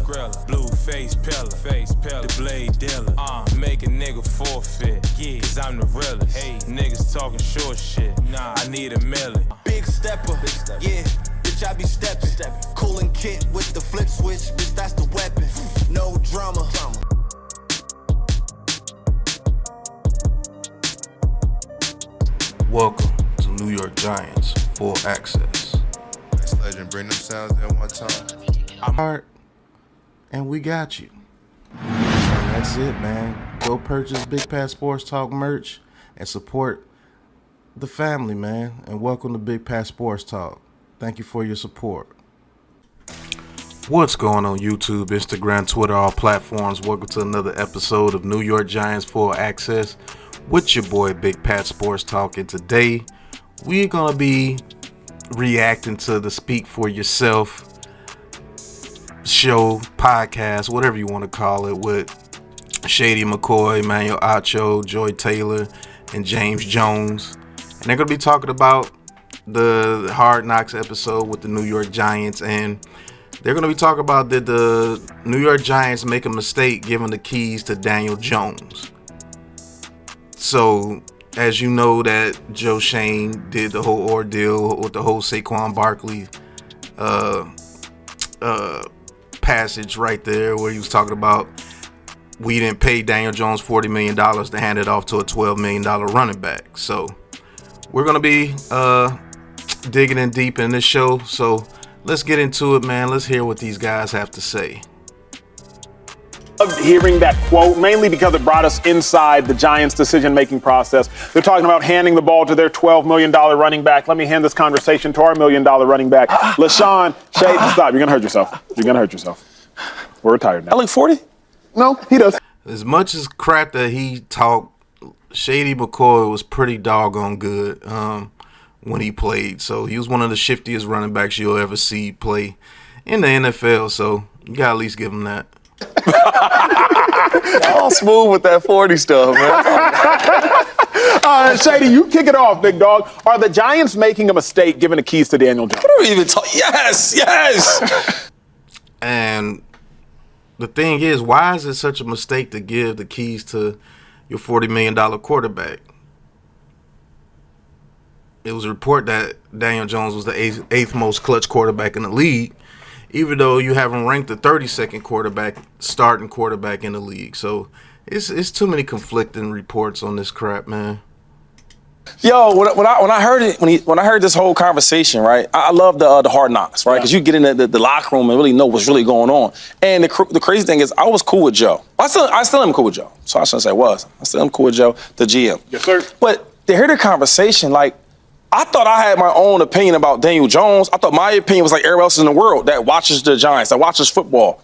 blue face pillar, the blade dealer. Make a nigga forfeit, cause I'm the realest. Hey, niggas talking short shit, I need a million. Big stepper, yeah, bitch I be stepping. Coolin' kit with the flip switch, bitch that's the weapon. No drama. Welcome to New York Giants Full Access. This legend bring them sounds in one time. I'm hard, and we got you. And that's it, man. Go purchase Big Pat Sports Talk merch and support the family, man. And welcome to Big Pat Sports Talk. Thank you for your support. What's going on YouTube, Instagram, Twitter, all platforms? Welcome to another episode of New York Giants Full Access with your boy Big Pat Sports Talk. And today we're going to be reacting to the Speak For Yourself show, podcast, whatever you want to call it, with Shady McCoy, Emmanuel Acho, Joy Taylor, and James Jones. And they're going to be talking about the Hard Knocks episode with the New York Giants. And they're going to be talking about did the New York Giants make a mistake giving the keys to Daniel Jones. So, as you know, that Joe Shane did the whole ordeal with the whole Saquon Barkley passage right there where he was talking about we didn't pay Daniel Jones $40 million to hand it off to a $12 million running back. So, we're going to be digging in deep in this show. So, let's get into it, man. Let's hear what these guys have to say. Loved hearing that quote, mainly because it brought us inside the Giants' decision-making process. They're talking about handing the ball to their $12 million running back. Let me hand this conversation to our $1 million running back, LaShawn. Shade, stop. You're going to hurt yourself. You're going to hurt yourself. We're retired now. I look 40? No, he does. As much as crap that he talked, Shady McCoy was pretty doggone good when he played. So he was one of the shiftiest running backs you'll ever see play in the NFL. So you got to at least give him that. All smooth with that 40 stuff, man. Shady, you kick it off, big dog. Are the Giants making a mistake giving the keys to Daniel Jones? What are we even talking? Yes. And the thing is, why is it such a mistake to give the keys to your $40 million quarterback? It was a report that Daniel Jones was the eighth most clutch quarterback in the league, even though you have him ranked the 32nd starting quarterback in the league. So it's too many conflicting reports on this crap, man. Yo, when I heard it, when I heard this whole conversation, right? I love the Hard Knocks, right? Because you get in the locker room and really know what's really going on. And the crazy thing is, I was cool with Joe. I still am cool with Joe. So I shouldn't say was. I still am cool with Joe, the GM. Yes, sir. But to hear the conversation, like, I thought I had my own opinion about Daniel Jones. I thought my opinion was like everyone else in the world that watches the Giants, that watches football.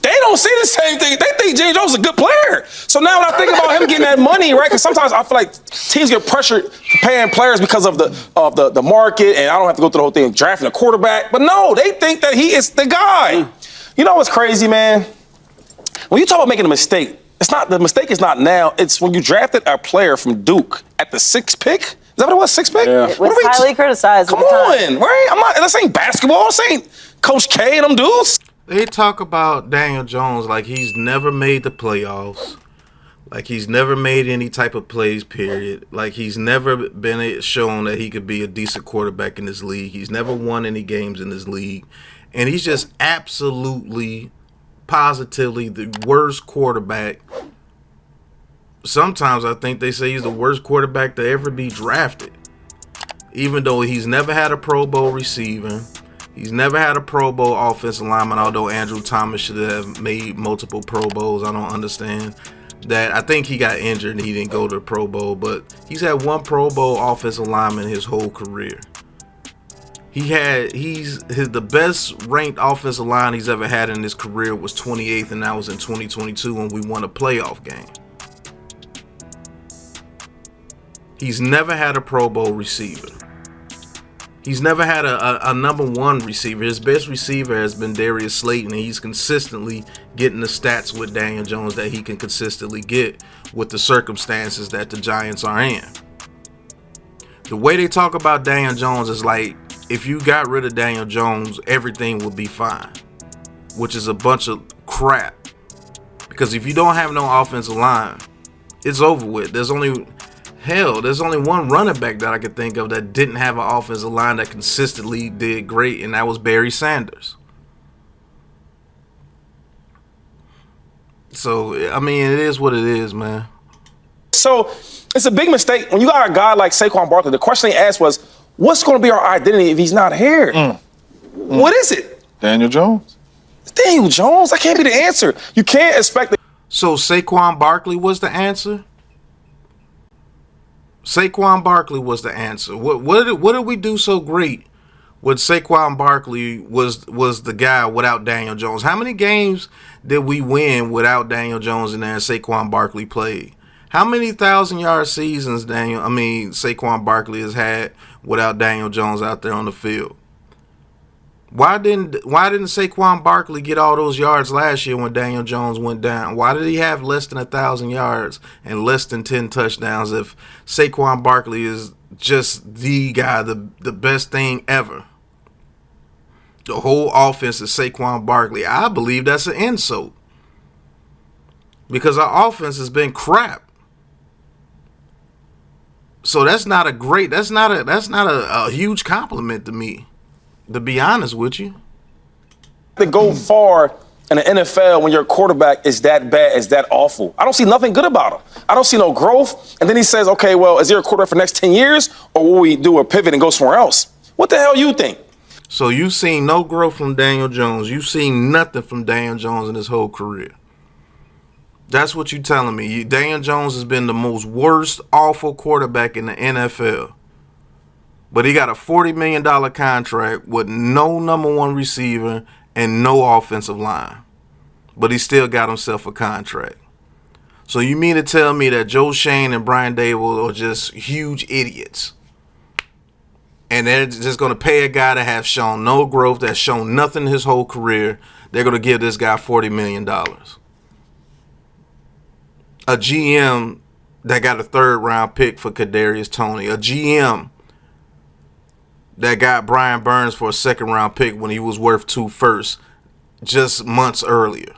They don't see the same thing. They think Daniel Jones is a good player. So now when I think about him getting that money, right? Because sometimes I feel like teams get pressured paying players because of the market, and I don't have to go through the whole thing of drafting a quarterback. But no, they think that he is the guy. You know what's crazy, man? When you talk about making a mistake, the mistake is not now. It's when you drafted a player from Duke at the 6th pick. Is that what it was? 6th pick? Yeah. It was highly criticized. Come on, right? This ain't basketball. This ain't Coach K and them dudes. They talk about Daniel Jones like he's never made the playoffs, like he's never made any type of plays, period. Like he's never been shown that he could be a decent quarterback in this league. He's never won any games in this league. And he's just absolutely, positively the worst quarterback. Sometimes I think they say he's the worst quarterback to ever be drafted. Even though he's never had a Pro Bowl receiving. He's never had a Pro Bowl offensive lineman, although Andrew Thomas should have made multiple Pro Bowls. I don't understand that. I think he got injured and he didn't go to the Pro Bowl, but he's had one Pro Bowl offensive lineman his whole career. The best ranked offensive line he's ever had in his career was 28th, and that was in 2022 when we won a playoff game. He's never had a Pro Bowl receiver. He's never had a number one receiver. His best receiver has been Darius Slayton, and he's consistently getting the stats with Daniel Jones that he can consistently get with the circumstances that the Giants are in. The way they talk about Daniel Jones is like, if you got rid of Daniel Jones, everything would be fine. which is a bunch of crap. Because if you don't have no offensive line, it's over with. There's only one running back that I could think of that didn't have an offensive line that consistently did great, and that was Barry Sanders. So, I mean, it is what it is, man. So it's a big mistake. When you got a guy like Saquon Barkley, the question they asked was, what's going to be our identity if he's not here? What is it? Daniel Jones. Daniel Jones? That can't be the answer. You can't expect So Saquon Barkley was the answer? Saquon Barkley was the answer. What did we do so great when Saquon Barkley was the guy without Daniel Jones? How many games did we win without Daniel Jones in there and Saquon Barkley played? How many 1,000-yard seasons Saquon Barkley has had without Daniel Jones out there on the field? Why didn't Saquon Barkley get all those yards last year when Daniel Jones went down? Why did he have less than 1,000 yards and less than 10 touchdowns if Saquon Barkley is just the guy, the best thing ever? The whole offense is Saquon Barkley. I believe that's an insult because our offense has been crap. So that's not a huge compliment to me, to be honest with you. to go far in the NFL when your quarterback is that bad, is that awful. I don't see nothing good about him. I don't see no growth. And then he says, okay, well, is there a quarterback for the next 10 years, or will we do a pivot and go somewhere else? What the hell you think? So you've seen no growth from Daniel Jones. You've seen nothing from Daniel Jones in his whole career. That's what you're telling me. Daniel Jones has been the most worst, awful quarterback in the NFL. But he got a $40 million contract with no number one receiver and no offensive line. But he still got himself a contract. So you mean to tell me that Joe Shane and Brian Dable are just huge idiots? And they're just going to pay a guy that has shown no growth, that's shown nothing his whole career. They're going to give this guy $40 million. A GM that got a third-round pick for Kadarius Toney. A GM that got Brian Burns for a second-round pick when he was worth 2 firsts just months earlier.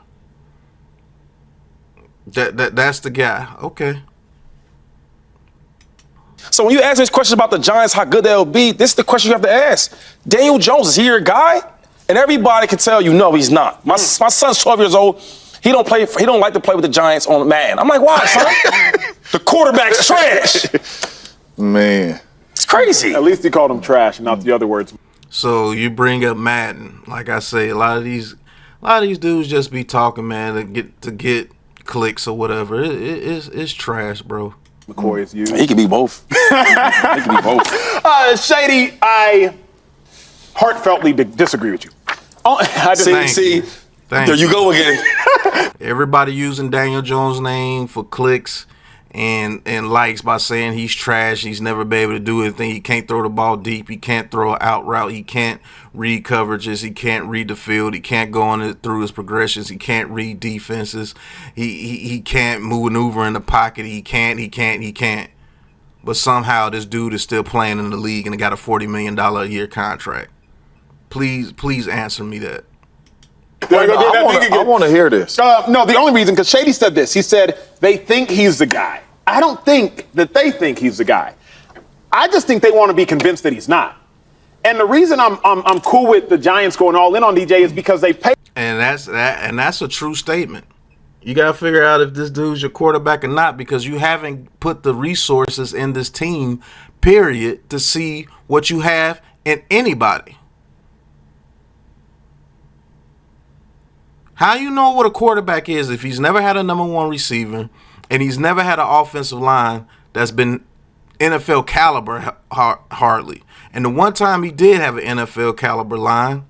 That's the guy. Okay. So when you ask this question about the Giants, how good they'll be, this is the question you have to ask. Daniel Jones, is he your guy? And everybody can tell you, no, he's not. My son's 12 years old. He don't like to play with the Giants on Madden. I'm like, why, son? The quarterback's trash. Man. It's crazy. At least he called him trash, not the other words. So you bring up Madden. Like I say, a lot of these dudes just be talking, man, to get clicks or whatever. It's trash, bro. McCoy is you. He can be both. He can be both. Shady, I heartfeltly disagree with you. There you go again. Everybody using Daniel Jones' name for clicks and likes by saying he's trash. He's never been able to do anything. He can't throw the ball deep. He can't throw an out route. He can't read coverages. He can't read the field. He can't go on it through his progressions. He can't read defenses. He can't maneuver in the pocket. He can't. But somehow this dude is still playing in the league and got a $40 million a year contract. Please answer me that. I want to hear this. No, the only reason, because Shady said this. He said they think he's the guy. I don't think that they think he's the guy. I just think they want to be convinced that he's not. And the reason I'm cool with the Giants going all in on DJ is because they pay. And that's a true statement. You got to figure out if this dude's your quarterback or not, because you haven't put the resources in this team, period, to see what you have in anybody. How you know what a quarterback is if he's never had a number one receiver and he's never had an offensive line that's been NFL caliber hardly? And the one time he did have an NFL caliber line,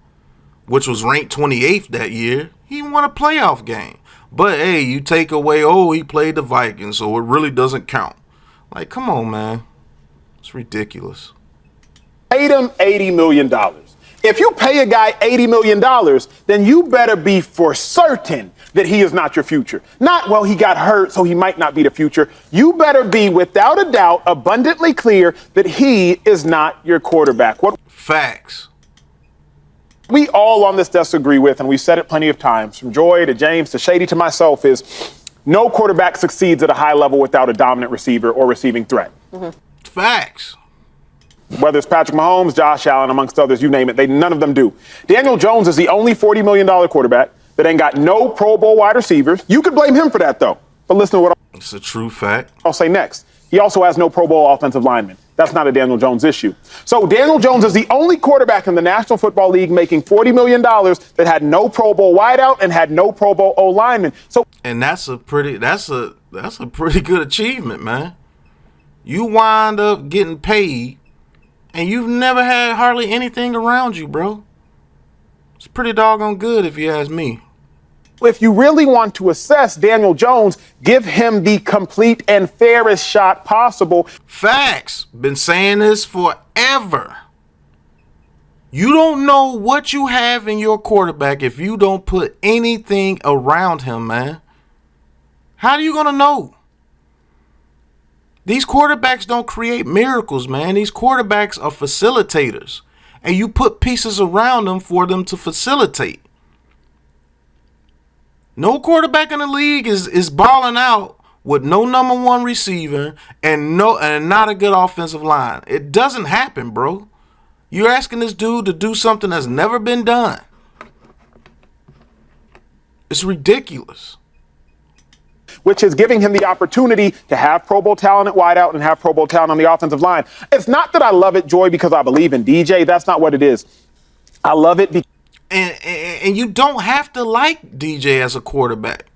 which was ranked 28th that year, he won a playoff game. But hey, you take away, he played the Vikings, so it really doesn't count. Like, come on, man. It's ridiculous. Paid him $80 million. If you pay a guy $80 million, then you better be for certain that he is not your future. Not, well, he got hurt, so he might not be the future. You better be, without a doubt, abundantly clear that he is not your quarterback. Facts. we all on this desk agree with, and we've said it plenty of times, from Joy to James to Shady to myself, is no quarterback succeeds at a high level without a dominant receiver or receiving threat. Facts. Whether it's Patrick Mahomes, Josh Allen, amongst others, you name it, none of them do. Daniel Jones is the only $40 million quarterback that ain't got no Pro Bowl wide receivers. You could blame him for that, though. But listen to what It's a true fact. I'll say next. He also has no Pro Bowl offensive lineman. That's not a Daniel Jones issue. So Daniel Jones is the only quarterback in the National Football League making $40 million that had no Pro Bowl wideout and had no Pro Bowl O lineman. And that's a pretty good achievement, man. You wind up getting paid and you've never had hardly anything around you, bro. It's pretty doggone good if you ask me. If you really want to assess Daniel Jones, give him the complete and fairest shot possible. Facts. Been saying this forever. You don't know what you have in your quarterback if you don't put anything around him, man. How are you going to know? These quarterbacks don't create miracles, man. These quarterbacks are facilitators. And you put pieces around them for them to facilitate. No quarterback in the league is balling out with no number one receiver and not a good offensive line. It doesn't happen, bro. You're asking this dude to do something that's never been done. It's ridiculous. Which is giving him the opportunity to have Pro Bowl talent at wideout and have Pro Bowl talent on the offensive line. It's not that I love it, Joy, because I believe in DJ. That's not what it is. I love it because And you don't have to like DJ as a quarterback.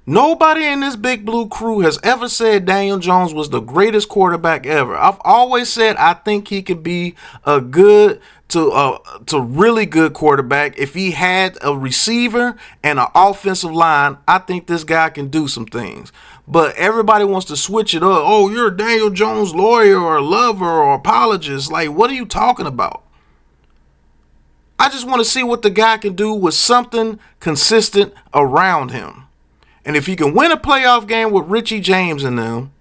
Nobody in this Big Blue crew has ever said Daniel Jones was the greatest quarterback ever. I've always said I think he could be a good to really good quarterback. If he had a receiver and an offensive line, I think this guy can do some things. But everybody wants to switch it up. Oh, you're a Daniel Jones lawyer or a lover or apologist. Like, what are you talking about? I just want to see what the guy can do with something consistent around him. And if he can win a playoff game with Richie James in them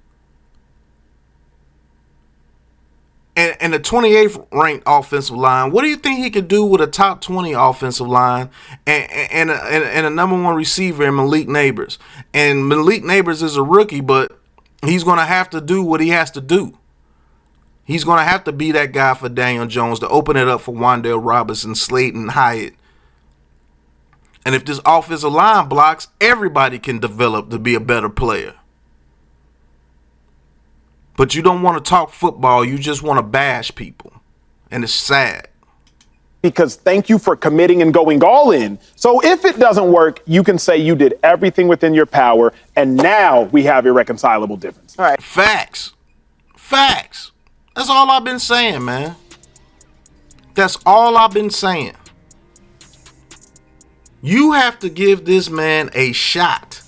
and the 28th ranked offensive line, what do you think he could do with a top 20 offensive line and a number one receiver in Malik Neighbors? And Malik Neighbors is a rookie, but he's going to have to do what he has to do. He's going to have to be that guy for Daniel Jones to open it up for Wan'Dale Robinson, Slayton, Hyatt. And if this offensive line blocks, everybody can develop to be a better player. But you don't want to talk football. You just want to bash people. And it's sad. Because thank you for committing and going all in. So if it doesn't work, you can say you did everything within your power, and now we have irreconcilable difference. All right. Facts. Facts. That's all I've been saying, man. That's all I've been saying. You have to give this man a shot.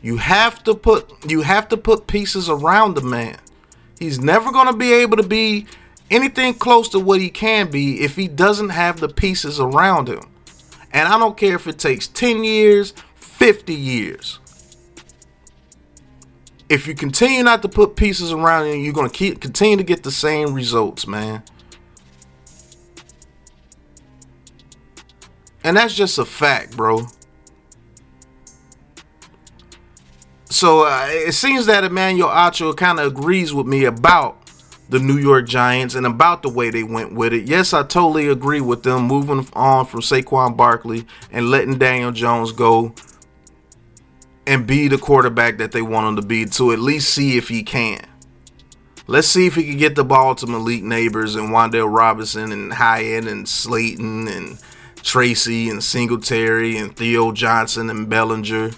You have to put pieces around the man. He's never going to be able to be anything close to what he can be if he doesn't have the pieces around him. And I don't care if it takes 10 years, 50 years. If you continue not to put pieces around you, you're going to continue to get the same results, man. And that's just a fact, bro. So it seems that Emmanuel Acho kind of agrees with me about the New York Giants and about the way they went with it. Yes, I totally agree with them moving on from Saquon Barkley and letting Daniel Jones go and be the quarterback that they want him to be, to at least see if he can. Let's see if he can get the ball to Malik Neighbors and Wan'Dale Robinson and Hyatt and Slayton and Tracy and Singletary and Theo Johnson and Bellinger.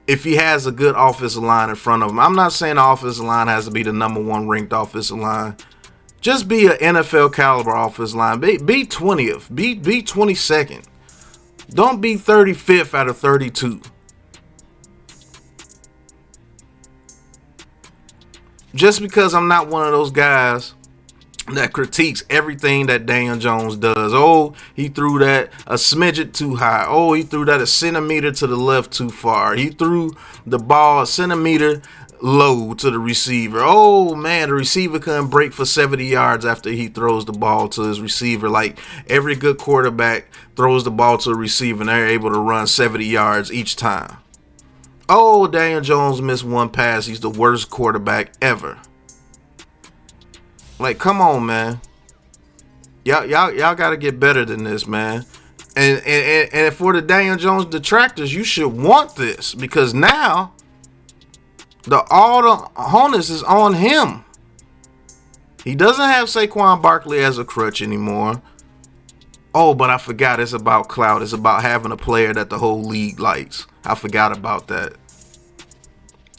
If he has a good offensive line in front of him. I'm not saying the offensive line has to be the number one ranked offensive line. Just be an NFL caliber offensive line. Be 20th. Be 22nd. Don't be 35th out of 32. Just because I'm not one of those guys that critiques everything that Daniel Jones does. Oh, he threw that a smidget too high. Oh, he threw that a centimeter to the left too far. He threw the ball a centimeter low to the receiver. Oh man, the receiver couldn't break for 70 yards after he throws the ball to his receiver. Like every good quarterback throws the ball to a receiver and they're able to run 70 yards each time. Oh, Daniel Jones missed one pass. He's the worst quarterback ever. Like, come on, man. Y'all got to get better than this, man. And for the Daniel Jones detractors, you should want this because now all the onus is on him. He doesn't have Saquon Barkley as a crutch anymore. Oh, but I forgot it's about clout. It's about having a player that the whole league likes. I forgot about that.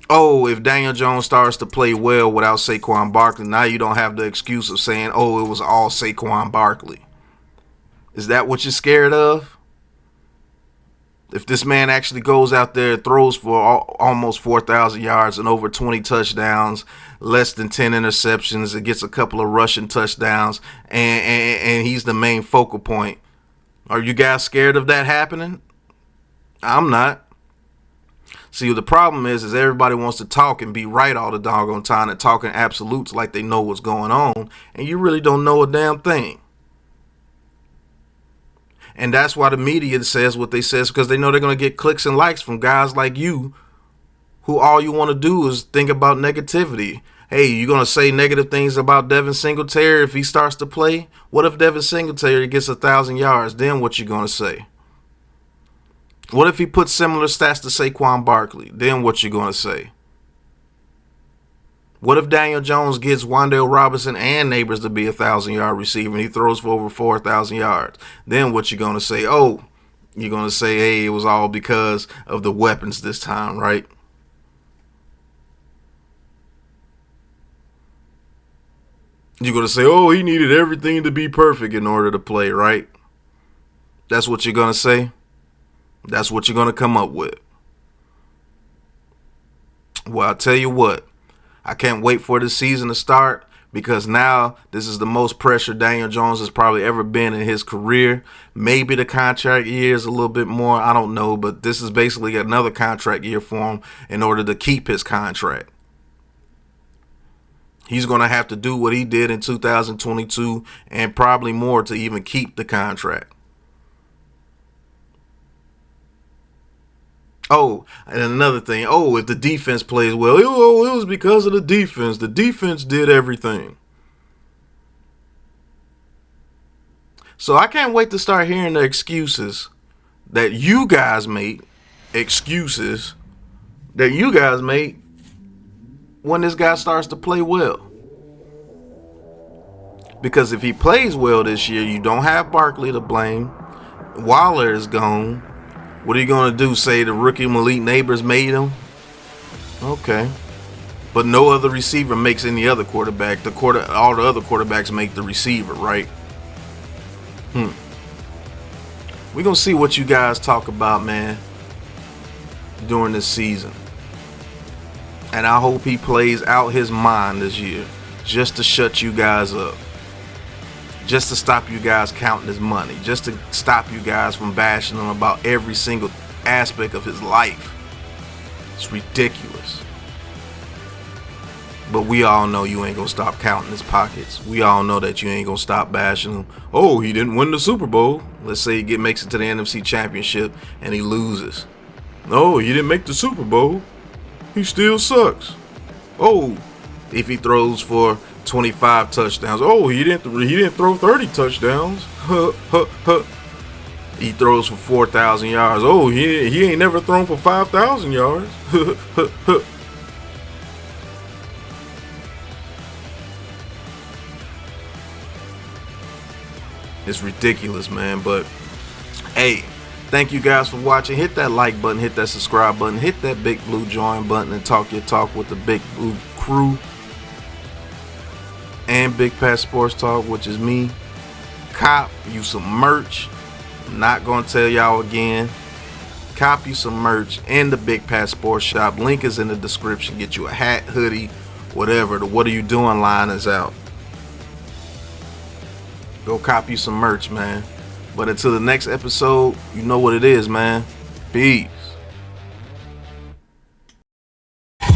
Oh, if Daniel Jones starts to play well without Saquon Barkley, now you don't have the excuse of saying, oh, it was all Saquon Barkley. Is that what you're scared of? If this man actually goes out there, throws for almost 4,000 yards and over 20 touchdowns, less than 10 interceptions, and gets a couple of rushing touchdowns, and he's the main focal point, are you guys scared of that happening? I'm not. See, the problem is everybody wants to talk and be right all the doggone time and talking absolutes like they know what's going on, and you really don't know a damn thing. And that's why the media says what they says, because they know they're going to get clicks and likes from guys like you who all you want to do is think about negativity. Hey, you're going to say negative things about Devin Singletary if he starts to play? What if Devin Singletary gets 1,000 yards? Then what you going to say? What if he puts similar stats to Saquon Barkley? Then what you going to say? What if Daniel Jones gets Wan'Dale Robinson and Neighbors to be 1,000-yard receiver and he throws for over 4,000 yards? Then what you going to say? Oh, you're going to say, hey, it was all because of the weapons this time, right? You're going to say, oh, he needed everything to be perfect in order to play, right? That's what you're going to say? That's what you're going to come up with. Well, I'll tell you what. I can't wait for the season to start because now this is the most pressure Daniel Jones has probably ever been in his career. Maybe the contract year is a little bit more. I don't know, but this is basically another contract year for him in order to keep his contract. He's going to have to do what he did in 2022 and probably more to even keep the contract. Oh, and another thing. Oh, if the defense plays well, it was because of the defense. The defense did everything. So I can't wait to start hearing the excuses that you guys make. Excuses that you guys make when this guy starts to play well. Because if he plays well this year, you don't have Barkley to blame. Waller is gone. What are you going to do? Say the rookie Malik Neighbors made him? Okay. But no other receiver makes any other quarterback. All the other quarterbacks make the receiver, right? We're going to see what you guys talk about, man, during this season. And I hope he plays out his mind this year just to shut you guys up. Just to stop you guys counting his money. Just to stop you guys from bashing him about every single aspect of his life. It's ridiculous. But we all know you ain't gonna stop counting his pockets. We all know that you ain't gonna stop bashing him. Oh, he didn't win the Super Bowl. Let's say he makes it to the NFC Championship and he loses. No, he didn't make the Super Bowl. He still sucks. Oh, if he throws for 25 touchdowns. Oh, he didn't throw 30 touchdowns. He throws for 4,000 yards. Oh, he ain't never thrown for 5,000 yards. It's ridiculous, man. But hey, thank you guys for watching. Hit that like button, hit that subscribe button, hit that big blue join button, and talk your talk with the Big Blue crew. And Big Pat Sports Talk, which is me. Cop you some merch. I'm not going to tell y'all again. Cop you some merch in the Big Pat Sports Shop. Link is in the description. Get you a hat, hoodie, whatever. The What Are You Doing line is out. Go cop you some merch, man. But until the next episode, you know what it is, man. Peace.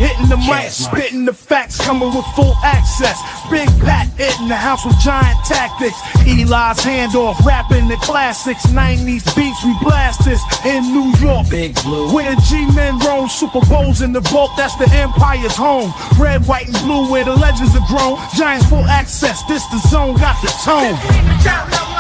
hitting the mic, spitting the facts, coming with full access. Big Pat in the house with giant tactics. Eli's handoff, rapping the classics. 90s beats, we blast this in New York. Big Blue. Where the G-men roam, Super Bowls in the vault, that's the Empire's home. Red, white, and blue, where the legends are grown. Giants full access, this the zone, got the tone.